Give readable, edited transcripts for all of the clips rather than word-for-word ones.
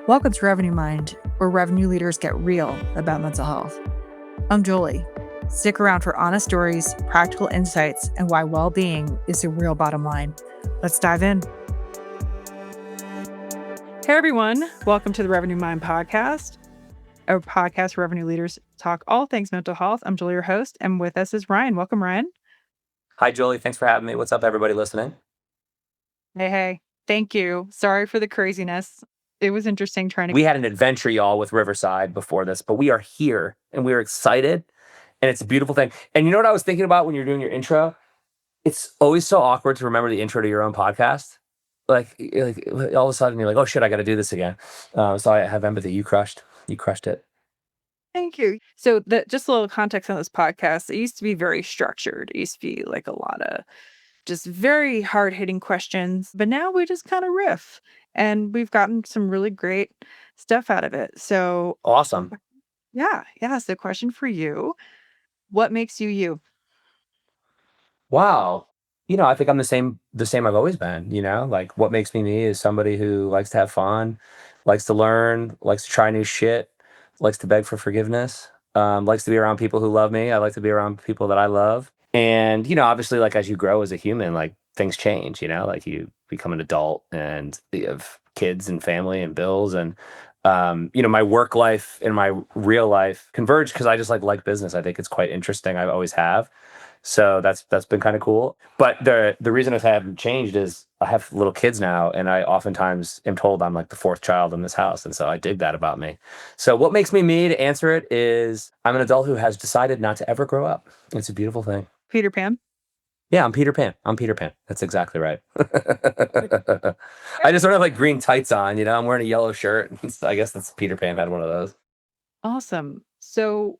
Welcome to Revenue Mind, where revenue leaders get real about mental health. I'm Julie. Stick around for honest stories, practical insights, and why well-being is the real bottom line. Let's dive in. Hey everyone, welcome to the Revenue Mind podcast, a podcast where revenue leaders talk all things mental health. I'm Julie, your host, and with us is Ryan. Welcome, Ryan. Hi, Julie. Thanks for having me. What's up, everybody listening? Hey. Thank you. Sorry for the craziness. It was interesting trying to... We had an adventure, y'all, with Riverside before this, but we are here and we're excited and it's a beautiful thing. And you know what I was thinking about when you're doing your intro? It's always so awkward to remember the intro to your own podcast. Like all of a sudden you're like, oh shit, I got to do this again. So I have empathy. You crushed it. Thank you. So just a little context on this podcast. It used to be very structured. It used to be like a lot of just very hard-hitting questions, but now we just kind of riff and we've gotten some really great stuff out of it. So Awesome. yeah. So question for you, what makes you you? Wow. I think I'm the same I've always been, like what makes me me is somebody who likes to have fun, likes to learn, likes to try new shit, likes to beg for forgiveness, likes to be around people who love me. I like to be around people that I love. And, obviously like as you grow as a human, like things change, like you become an adult and you have kids and family and bills and my work life and my real life converge because I just like business. I think it's quite interesting. I always have. So that's been kind of cool. But the reason I haven't changed is I have little kids now, and I oftentimes am told I'm like the fourth child in this house, and so I dig that about me. So what makes me me, to answer it, is I'm an adult who has decided not to ever grow up. It's a beautiful thing. Peter Pan? Yeah, I'm Peter Pan. That's exactly right. I just don't have like green tights on, I'm wearing a yellow shirt. I guess that's Peter Pan had one of those. Awesome. So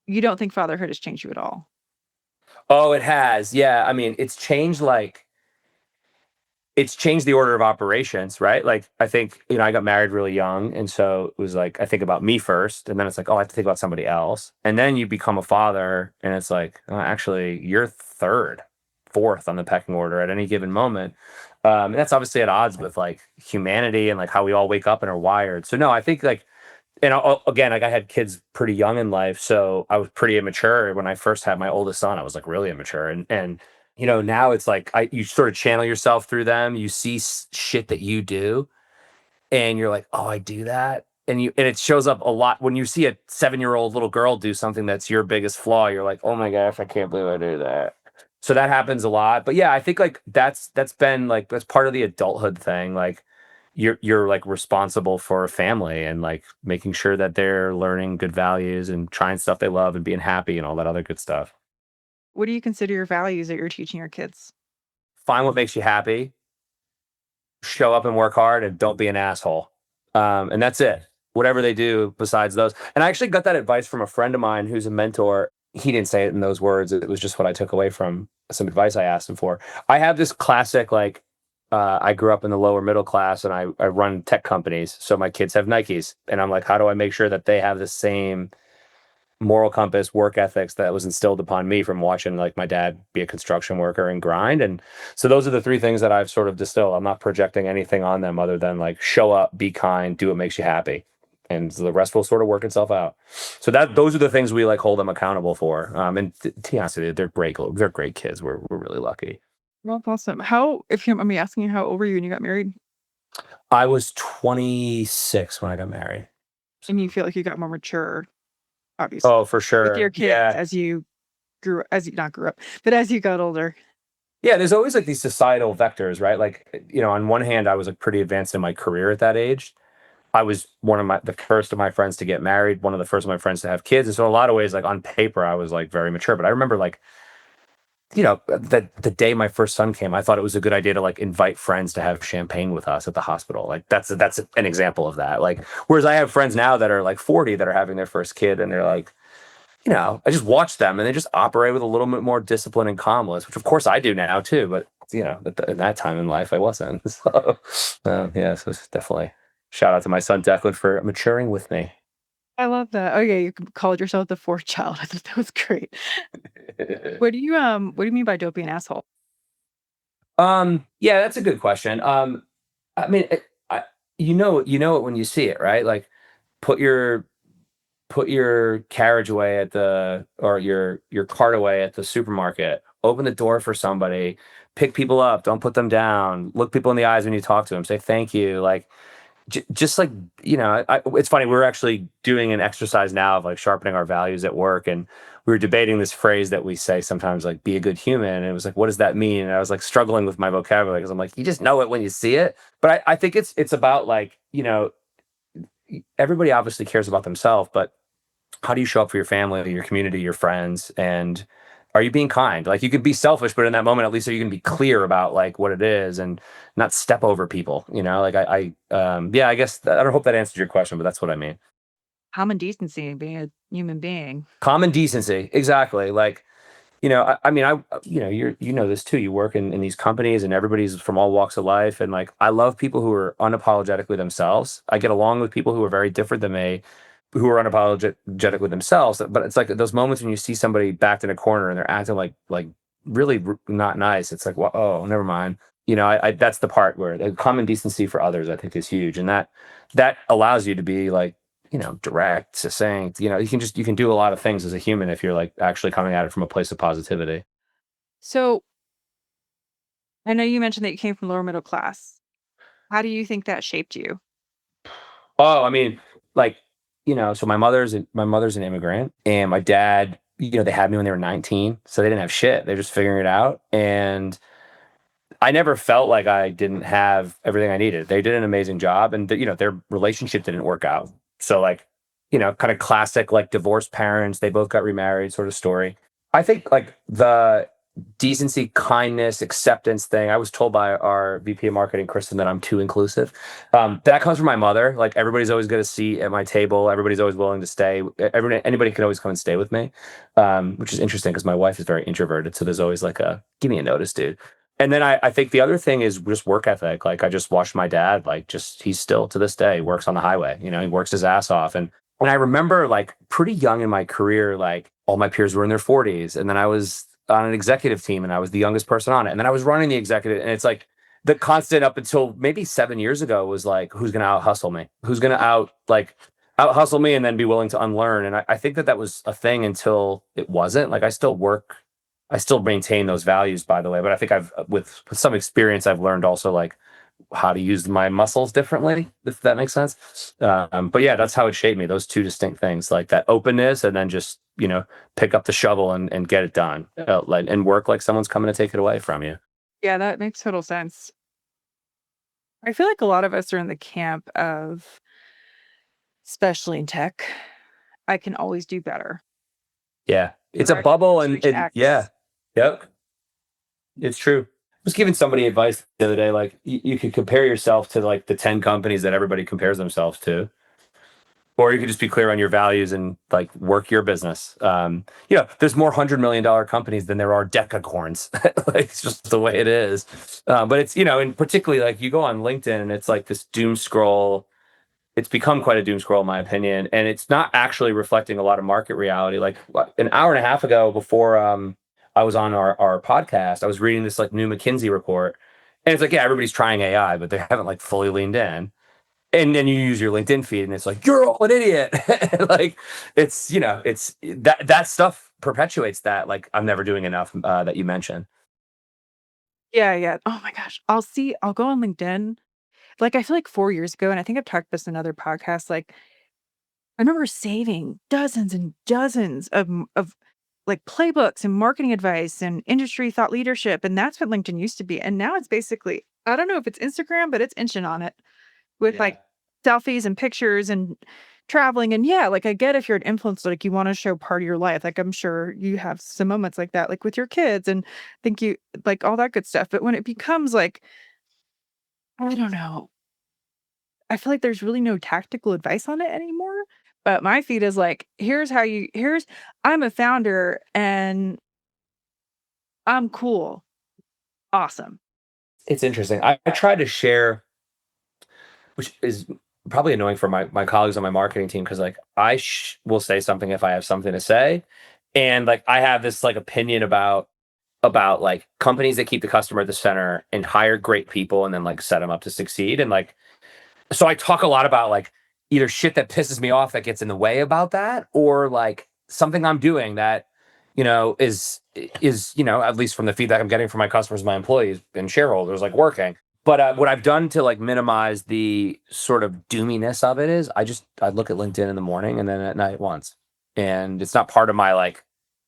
you don't think fatherhood has changed you at all? Oh, it has. Yeah. I mean, it's changed the order of operations, right? Like, I think, I got married really young. And so it was like, I think about me first. And then it's like, oh, I have to think about somebody else. And then you become a father. And it's like, oh, actually, you're fourth on the pecking order at any given moment. And that's obviously at odds with like humanity and like how we all wake up and are wired. So, no, I think like, and again, like I had kids pretty young in life, so I was pretty immature when I first had my oldest son. I was like really immature, and now it's like you sort of channel yourself through them. You see shit that you do, and you're like, oh, I do that, and it shows up a lot when you see a 7-year-old little girl do something that's your biggest flaw. You're like, oh my gosh, I can't believe I do that. So that happens a lot, but yeah, I think like that's been like that's part of the adulthood thing, like you're like responsible for a family and like making sure that they're learning good values and trying stuff they love and being happy and all that other good stuff. What do you consider your values that you're teaching your kids? Find what makes you happy, show up and work hard, and don't be an asshole. And that's it. Whatever they do besides those. And I actually got that advice from a friend of mine who's a mentor. He didn't say it in those words. It was just what I took away from some advice I asked him for. I have this classic, like, I grew up in the lower middle class and I run tech companies. So my kids have Nikes. And I'm like, how do I make sure that they have the same moral compass, work ethics that was instilled upon me from watching like my dad be a construction worker and grind? And so those are the three things that I've sort of distilled. I'm not projecting anything on them other than like show up, be kind, do what makes you happy. And the rest will sort of work itself out. So those are the things we like hold them accountable for. And to be honest with you, they're great. They're great kids. We're really lucky. Well, awesome. If you don't mind me asking you, how old were you when you got married? I was 26 when I got married. And you feel like you got more mature, obviously. Oh, for sure. With your kids as you not grew up, but as you got older. Yeah, there's always like these societal vectors, right? Like, on one hand, I was like pretty advanced in my career at that age. I was the first of my friends to get married, one of the first of my friends to have kids. And so in a lot of ways, like on paper, I was like very mature. But I remember like, the day my first son came, I thought it was a good idea to like invite friends to have champagne with us at the hospital. Like that's an example of that. Like, whereas I have friends now that are like 40 that are having their first kid and they're like, I just watch them and they just operate with a little bit more discipline and calmness, which of course I do now too. But, at that time in life, I wasn't. So, yeah, so it's definitely shout out to my son, Declan, for maturing with me. I love that. Oh yeah, you called yourself the fourth child. I thought that was great. What do you mean by don't be an asshole? Yeah, that's a good question. I mean, you know it when you see it, right? Like put your put your carriage away at the or your cart away at the supermarket. Open the door for somebody. Pick people up. Don't put them down. Look people in the eyes when you talk to them. Say thank you. Like just like it's funny. We're actually doing an exercise now of like sharpening our values at work, and we were debating this phrase that we say sometimes, like "be a good human." And it was like, what does that mean? And I was like struggling with my vocabulary because I'm like, you just know it when you see it. But I think it's about like everybody obviously cares about themselves, but how do you show up for your family, your community, your friends, and are you being kind? Like you could be selfish, but in that moment, at least are you can be clear about like what it is and not step over people. Like yeah, I guess I don't hope that answered your question, but that's what I mean. Common decency and being a human being. Common decency, exactly. Like I mean, you know this too. You work in these companies, and everybody's from all walks of life, and like I love people who are unapologetically themselves. I get along with people who are very different than me, who are unapologetic with themselves. But it's like those moments when you see somebody backed in a corner and they're acting like really not nice. It's like, well, oh, never mind. I that's the part where the common decency for others, I think, is huge, and that allows you to be like direct, succinct. You can do a lot of things as a human if you're like actually coming at it from a place of positivity. So I know you mentioned that you came from lower middle class. How do you think that shaped you? Oh, I mean, like, so my mother's an immigrant, and my dad, they had me when they were 19, so they didn't have shit. They're just figuring it out. And I never felt like I didn't have everything I needed. They did an amazing job, and their relationship didn't work out. So like, kind of classic like divorced parents. They both got remarried, sort of story. I think like the decency, kindness, acceptance thing. I was told by our VP of marketing, Kristen, that I'm too inclusive. That comes from my mother. Like everybody's always got a seat at my table. Everybody's always willing to stay. Anybody can always come and stay with me, which is interesting because my wife is very introverted. So there's always like a give me a notice, dude. And then I think the other thing is just work ethic. Like I just watched my dad, like just he's still to this day works on the highway. He works his ass off. And when I remember like pretty young in my career, like all my peers were in their 40s. And then I was on an executive team and I was the youngest person on it. And then I was running the executive. And it's like the constant up until maybe 7 years ago was like, who's gonna out hustle me? Who's gonna out hustle me and then be willing to unlearn? And I think that was a thing until it wasn't. Like I still maintain those values, by the way, but I think with some experience, I've learned also like how to use my muscles differently, if that makes sense. But yeah, that's how it shaped me. Those two distinct things, like that openness, and then just pick up the shovel and get it done, and work like someone's coming to take it away from you. Yeah, that makes total sense. I feel like a lot of us are in the camp of, especially in tech, I can always do better. Yeah, it's a Or I can bubble, always reach and yeah, X. yep, it's true. I was giving somebody advice the other day, like you could compare yourself to like the 10 companies that everybody compares themselves to, or you could just be clear on your values and like work your business. There's more $100 million companies than there are decacorns. Like it's just the way it is. But it's and particularly like you go on LinkedIn and it's like this doom scroll. It's become quite a doom scroll, in my opinion, and it's not actually reflecting a lot of market reality. Like an hour and a half ago, before I was on our podcast, I was reading this like new McKinsey report, and it's like, yeah, everybody's trying AI, but they haven't like fully leaned in. And then you use your LinkedIn feed, and it's like you're all an idiot. Like it's that stuff perpetuates that. Like I'm never doing enough that you mentioned. Yeah, yeah. Oh my gosh. I'll go on LinkedIn. Like, I feel like 4 years ago, and I think I've talked this in other podcasts, like, I remember saving dozens and dozens of like playbooks and marketing advice and industry thought leadership. And that's what LinkedIn used to be. And now it's basically, I don't know if it's Instagram, but it's inching on it with Yeah. like selfies and pictures and traveling. And yeah, like I get if you're an influencer, like you want to show part of your life. Like I'm sure you have some moments like that, like with your kids and think you like all that good stuff. But when it becomes like, I don't know, I feel like there's really no tactical advice on it anymore. But my feed is like, here's I'm a founder and I'm cool. Awesome. It's interesting. I try to share, which is probably annoying for my colleagues on my marketing team because like will say something if I have something to say, and like I have this like opinion about like companies that keep the customer at the center and hire great people and then like set them up to succeed, and like So I talk a lot about like either shit that pisses me off that gets in the way about that, or like something I'm doing that, at least from the feedback I'm getting from my customers, my employees and shareholders, like working. But what I've done to like minimize the sort of doominess of it is I look at LinkedIn in the morning and then at night once. And it's not part of my like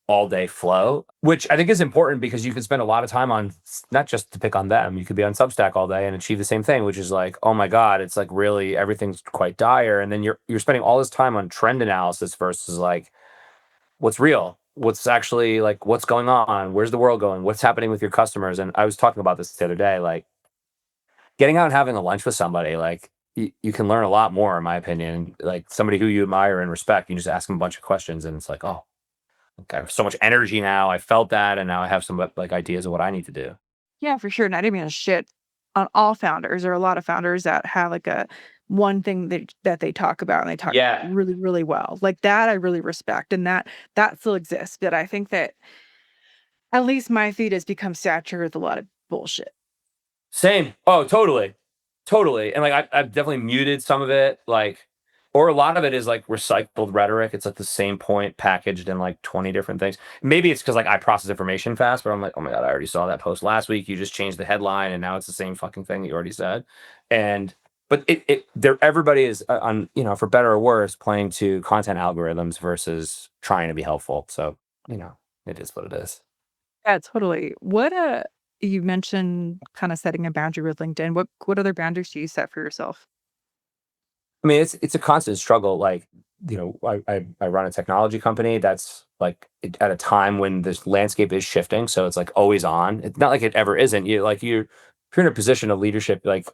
all day flow, which I think is important because you can spend a lot of time on, not just to pick on them, you could be on Substack all day and achieve the same thing, which is like, oh my God, it's like really everything's quite dire. And then you're spending all this time on trend analysis versus like what's real, what's actually like what's going on, where's the world going, what's happening with your customers. And I was talking about this the other day, like getting out and having a lunch with somebody, like you can learn a lot more, in my opinion. Like somebody who you admire and respect, you just ask them a bunch of questions and it's like, oh, okay, I have so much energy now. I felt that, and now I have some like ideas of what I need to do. Yeah, for sure. And I didn't mean to shit on all founders. There are a lot of founders that have like a one thing that they talk about and they talk Yeah, really, really well. Like that I really respect and that still exists. But I think that at least my feed has become saturated with a lot of bullshit. same. Oh, totally, totally. And like I've definitely muted some of it, like, or a lot of it is like recycled rhetoric. It's like the same point packaged in like 20 different things. Maybe it's because like I process information fast, but I'm like, oh my God, I already saw that post last week. You just changed the headline, and now it's the same fucking thing that you already said. And but everybody is on, for better or worse, playing to content algorithms versus trying to be helpful. So you know, it is what it is. Yeah, totally. You mentioned kind of setting a boundary with LinkedIn. What other boundaries do you set for yourself? I mean, it's a constant struggle. Like, I run a technology company that's like at a time when this landscape is shifting, so it's like always on. It's not like it ever isn't. If you're in a position of leadership, like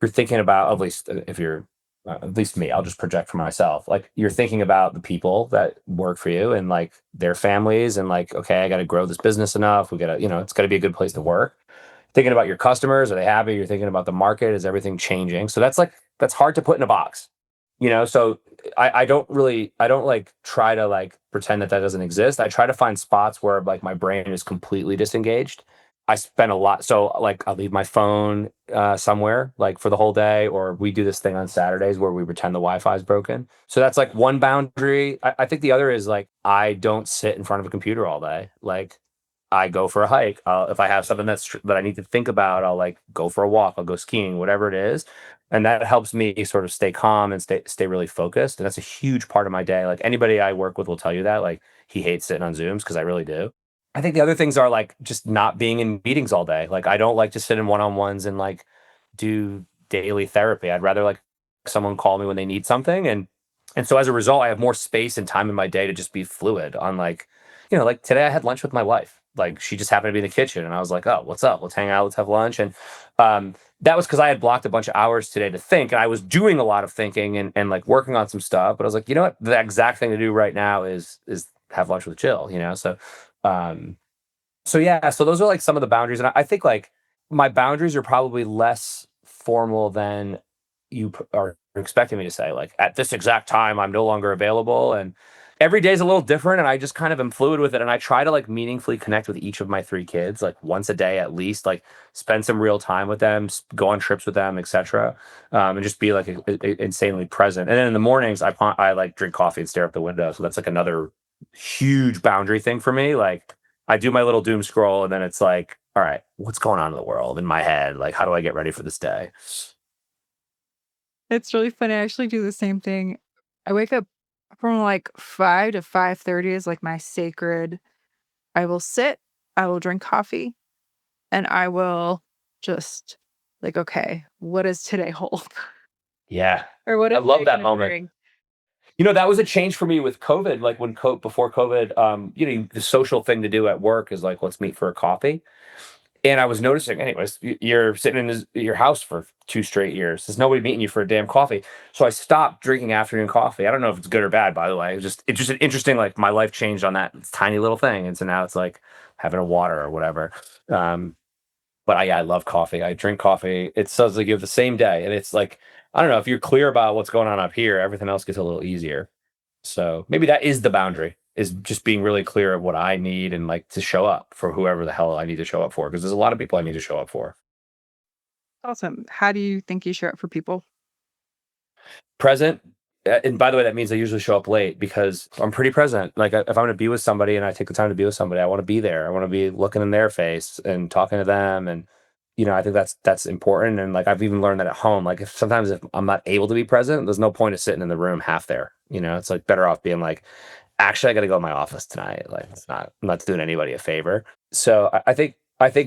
you're thinking about, at least if you're at least me, I'll just project for myself. Like you're thinking about the people that work for you and like their families, and like, okay, I got to grow this business enough. We got to, it's got to be a good place to work. Thinking about your customers, are they happy? You're thinking about the market, is everything changing? So that's hard to put in a box. So I don't like try to like pretend that doesn't exist. I try to find spots where like my brain is completely disengaged. I spend a lot, so like I'll leave my phone somewhere like for the whole day, or we do this thing on Saturdays where we pretend the Wi-Fi is broken. So that's like one boundary. I think the other is like I don't sit in front of a computer all day. Like I go for a hike. If I have something that I need to think about, I'll like go for a walk. I'll go skiing, whatever it is, and that helps me sort of stay calm and stay really focused. And that's a huge part of my day. Like anybody I work with will tell you that. Like he hates sitting on Zooms because I really do. I think the other things are like just not being in meetings all day. Like I don't like to sit in one-on-ones and like do daily therapy. I'd rather like someone call me when they need something, and so as a result, I have more space and time in my day to just be fluid on like, like today I had lunch with my wife. Like she just happened to be in the kitchen and I was like, "Oh, what's up? Let's hang out, let's have lunch." And that was because I had blocked a bunch of hours today to think, and I was doing a lot of thinking and like working on some stuff, but I was like, you know what? The exact thing to do right now is have lunch with Jill. Um so yeah, so those are like some of the boundaries, and I think like my boundaries are probably less formal than are expecting me to say. Like at this exact time, I'm no longer available, and every day is a little different, and I just kind of am fluid with it. And I try to like meaningfully connect with each of my three kids, like once a day at least, like spend some real time with them, go on trips with them, etc., and just be like insanely present. And then in the mornings, I like drink coffee and stare up the window. So that's like another huge boundary thing for me. Like I do my little doom scroll, and then it's like, all right, what's going on in the world in my head? Like, how do I get ready for this day? It's really funny. I actually do the same thing. I wake up from like 5 to 5:30 is like my sacred. I will sit, I will drink coffee, and I will just like, okay, what does today hold? Yeah. Or what I is love today that gonna moment. bring? That was a change for me with COVID. Like before COVID, the social thing to do at work is like, let's meet for a coffee. And I was noticing, anyways, you're sitting in your house for 2 straight years. There's nobody meeting you for a damn coffee. So I stopped drinking afternoon coffee. I don't know if it's good or bad, by the way. It's just an interesting, like my life changed on that tiny little thing. And so now it's like having a water or whatever. Um, but I love coffee. I drink coffee. It sounds like you have the same day. And it's like, I don't know, if you're clear about what's going on up here, everything else gets a little easier. So maybe that is the boundary, is just being really clear of what I need and like to show up for whoever the hell I need to show up for. Because there's a lot of people I need to show up for. Awesome. How do you think you show up for people? Present. And by the way, that means I usually show up late because I'm pretty present. Like if I'm going to be with somebody and I take the time to be with somebody, I want to be there. I want to be looking in their face and talking to them. And, I think that's important. And like, I've even learned that at home, like if I'm not able to be present, there's no point of sitting in the room half there. It's like better off being like, actually, I got to go to my office tonight. Like I'm not doing anybody a favor. So I think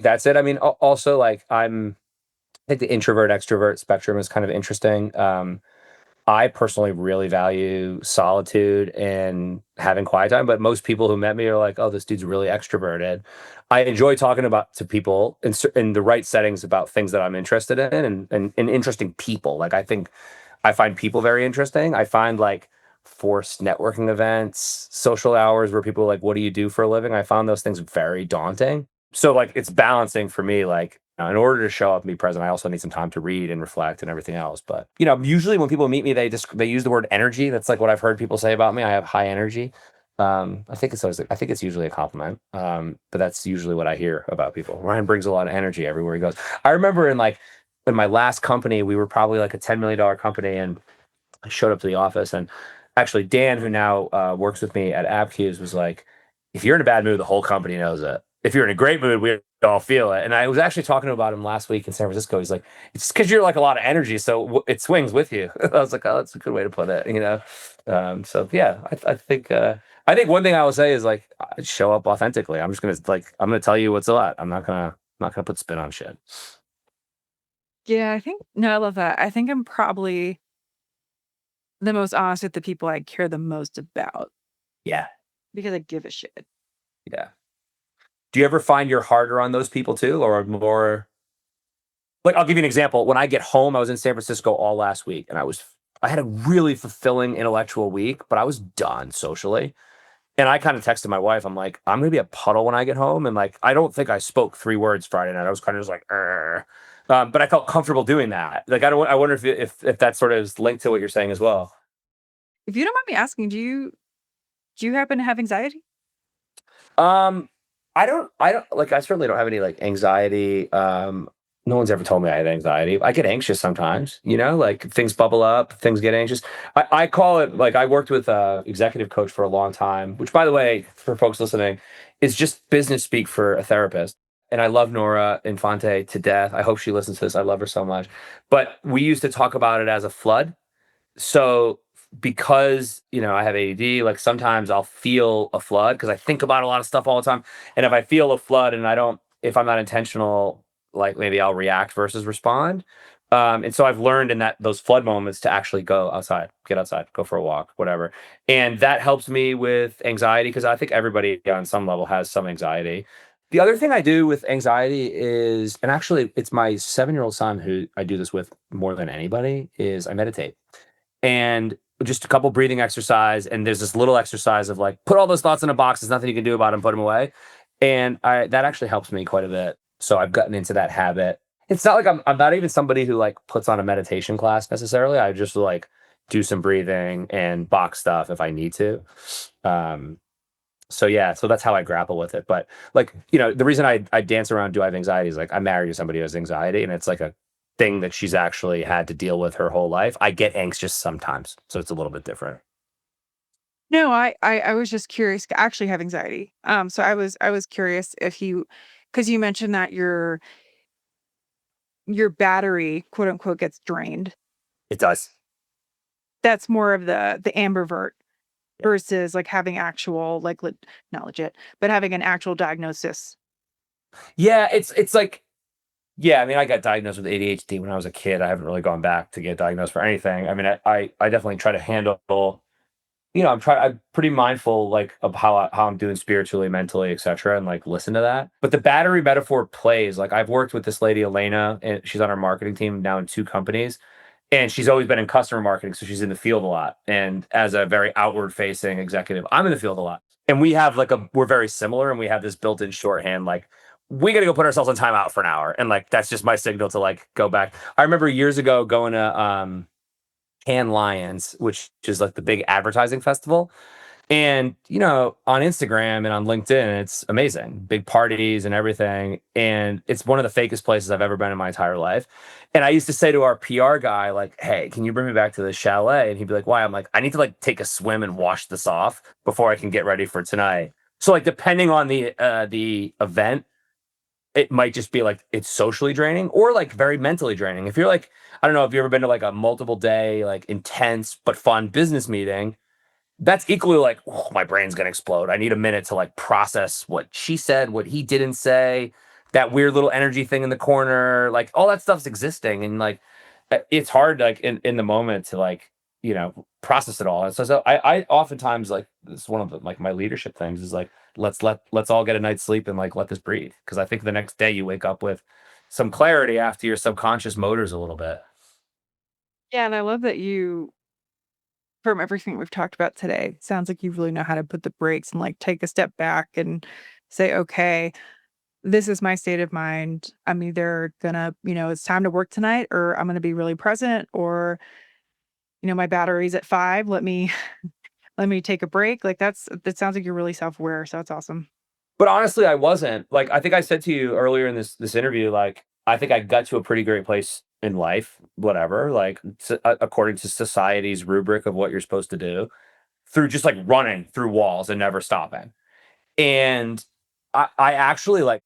that's it. I mean, also like I think the introvert extrovert spectrum is kind of interesting. I personally really value solitude and having quiet time, but most people who met me are like, "Oh, this dude's really extroverted." I enjoy talking about to people in the right settings about things that I'm interested in and interesting people. Like I find people very interesting. I find like forced networking events, social hours where people are like, "What do you do for a living?" I found those things very daunting. So like it's balancing for me. Like in order to show up and be present, I also need some time to read and reflect and everything else. But usually when people meet me, they use the word energy. That's like what I've heard people say about me. I have high energy. I think it's usually a compliment. But that's usually what I hear about people. Ryan brings a lot of energy everywhere he goes. I remember in my last company, we were probably like a $10 million company, and I showed up to the office, and actually Dan, who now works with me at Appcues, was like, "If you're in a bad mood, the whole company knows it. If you're in a great mood, we all feel it." And I was actually talking about him last week in San Francisco. He's like, "It's because you're like a lot of energy, so it swings with you." I was like, "Oh, that's a good way to put it." So yeah, I think one thing I will say is like show up authentically. I'm gonna tell you what's up. I'm not gonna put spin on shit. Yeah, I think no, I love that. I think I'm probably the most honest with the people I care the most about Yeah, because I give a shit. yeah. Do you ever find you're harder on those people too, or more? Like, I'll give you an example. When I get home, I was in San Francisco all last week, and I had a really fulfilling intellectual week, but I was done socially. And I kind of texted my wife. I'm like, I'm gonna be a puddle when I get home, and like, I don't think I spoke 3 words Friday night. I was kind of just like, "Arr." But I felt comfortable doing that. Like, I don't. I wonder if that sort of is linked to what you're saying as well. If you don't mind me asking, do you happen to have anxiety? Um, I don't like, I certainly don't have any like anxiety. No one's ever told me I had anxiety. I get anxious sometimes, like things bubble up, things get anxious. I call it like I worked with a executive coach for a long time, which by the way, for folks listening, is just business speak for a therapist. And I love Nora Infante to death. I hope she listens to this. I love her so much. But we used to talk about it as a flood. So because I have ADD, like sometimes I'll feel a flood because I think about a lot of stuff all the time. And if I feel a flood and if I'm not intentional, like maybe I'll react versus respond. And so I've learned in that those flood moments to actually go outside, get outside, go for a walk, whatever. And that helps me with anxiety because I think everybody on some level has some anxiety. The other thing I do with anxiety is, and actually it's my 7-year-old son who I do this with more than anybody, is I meditate and just a couple breathing exercise. And there's this little exercise of like, put all those thoughts in a box. There's nothing you can do about them, put them away. And that actually helps me quite a bit. So I've gotten into that habit. It's not like I'm not even somebody who like puts on a meditation class necessarily. I just like do some breathing and box stuff if I need to. Um, so yeah, so that's how I grapple with it. But like, the reason I dance around, do I have anxiety, is like I'm married to somebody who has anxiety, and it's like a thing that she's actually had to deal with her whole life. I get anxious sometimes, so it's a little bit different. No, I was just curious. I actually have anxiety. So I was curious if because you mentioned that your battery, quote unquote, gets drained. It does. That's more of the ambivert Yeah. versus like having actual not legit, but having an actual diagnosis. Yeah, it's like, yeah, I mean, I got diagnosed with ADHD when I was a kid. I haven't really gone back to get diagnosed for anything. I mean, I definitely try to handle, I'm pretty mindful like of how I'm doing spiritually, mentally, etc., and like listen to that. But the battery metaphor plays. Like I've worked with this lady Elena, and she's on our marketing team now in 2 companies, and she's always been in customer marketing, so she's in the field a lot. And as a very outward facing executive, I'm in the field a lot. And we're very similar, and we have this built-in shorthand like, we got to go put ourselves on timeout for an hour, and like that's just my signal to like go back. I remember years ago going to Cannes Lions, which is like the big advertising festival. And, you know, on Instagram and on LinkedIn, it's amazing. Big parties and everything. And it's one of the fakest places I've ever been in my entire life. And I used to say to our PR guy, like, hey, can you bring me back to the chalet? And he'd be like, why? I'm like, I need to like take a swim and wash this off before I can get ready for tonight. So like depending on the event, it might just be like it's socially draining or like very mentally draining. If you're like, I don't know if you've ever been to like a multiple day, like intense but fun business meeting, that's equally like, oh, my brain's gonna explode. I need a minute to like process what she said, what he didn't say, that weird little energy thing in the corner, like all that stuff's existing, and like it's hard like in the moment to like process it all. And so I oftentimes like this is one of the, like my leadership things is like let's all get a night's sleep and like let this breathe because I think the next day you wake up with some clarity after your subconscious motors a little bit. Yeah, and I love that you from everything we've talked about today, sounds like you really know how to put the brakes and, like, take a step back and say, "Okay, this is my state of mind. I'm either gonna, it's time to work tonight, or I'm gonna be really present, or, my battery's at 5. Let me take a break." Like, that sounds like you're really self-aware, so that's awesome. But honestly, I wasn't. Like, I think I said to you earlier in this interview, like, I think I got to a pretty great place in life, whatever, like, according to society's rubric of what you're supposed to do, through just like running through walls and never stopping. And I actually like,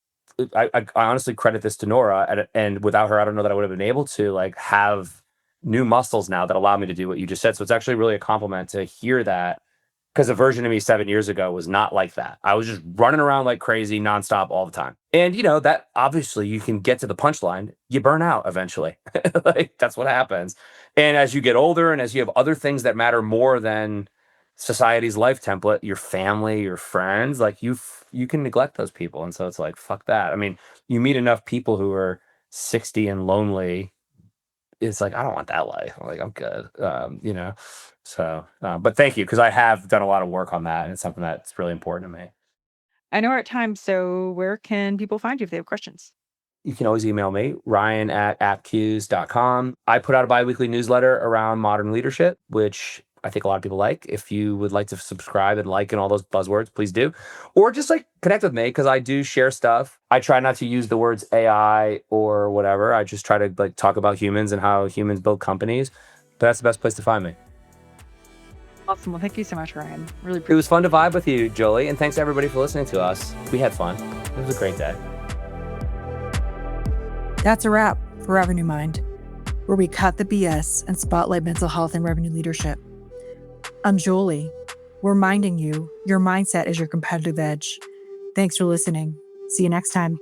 I honestly credit this to Nora, and without her, I don't know that I would have been able to like have new muscles now that allow me to do what you just said. So it's actually really a compliment to hear that because a version of me 7 years ago was not like that. I was just running around like crazy nonstop all the time. And that obviously you can get to the punchline, you burn out eventually. Like that's what happens. And as you get older and as you have other things that matter more than society's life template, your family, your friends, like you can neglect those people. And so it's like, fuck that. I mean, you meet enough people who are 60 and lonely, it's like, I don't want that life. I'm like, I'm good. So, but thank you. Cause I have done a lot of work on that and it's something that's really important to me. I know we're at time, so where can people find you if they have questions? You can always email me, ryan@appcues.com. I put out a biweekly newsletter around modern leadership, which I think a lot of people like. If you would like to subscribe and like and all those buzzwords, please do. Or just like connect with me because I do share stuff. I try not to use the words AI or whatever. I just try to like talk about humans and how humans build companies. But that's the best place to find me. Awesome. Well, thank you so much, Ryan. Really It appreciate was fun to vibe with you, Jolie, and thanks everybody for listening to us. We had fun. It was a great day. That's a wrap for Revenue Mind, where we cut the BS and spotlight mental health and revenue leadership. I'm Jolie. We're reminding you your mindset is your competitive edge. Thanks for listening. See you next time.